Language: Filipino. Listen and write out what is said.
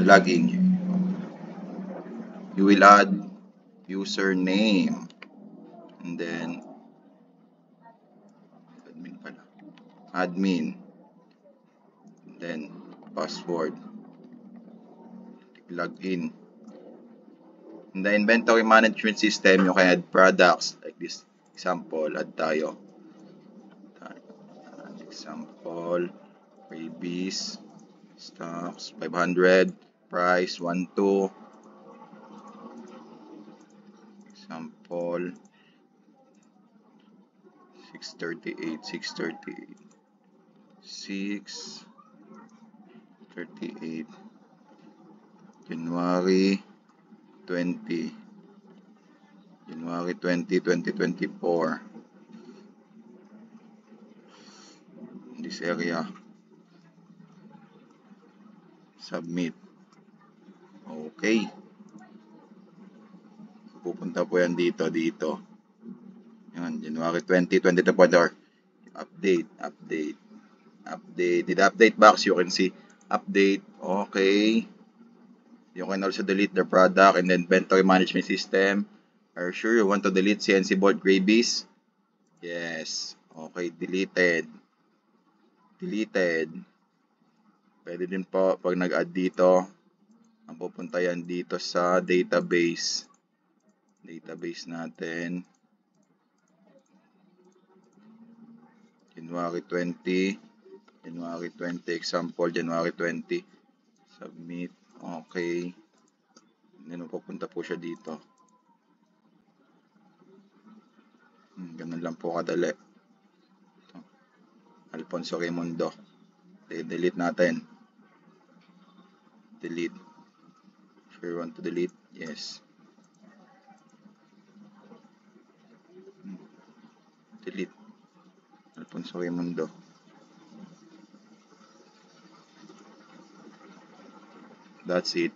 login. You will add username and then admin, then password, login. In the inventory management system, you can add products like this. Example, add tayo. Example, freebies, stocks, 500, price, 12. Example, 638, 638, January 20, 2024. This area. Submit. Okay. Pupunta po yan dito. Yan, January 20, 2024. Update. In the update box, you can see update. Okay. You can also delete the product and then inventory management system. Are you sure you want to delete CNC board Grabies? Yes. Okay, deleted. Pwede din po pag nag-add dito, ang pupunta yan dito sa database. Database natin. January 20, example, January 20. Submit. Okay. Then pupunta po siya dito. Ganun lang po kadali. Alfonso Raimundo. Delete natin. Delete. Sure you want to delete? Yes. Delete. Alfonso Raimundo. That's it.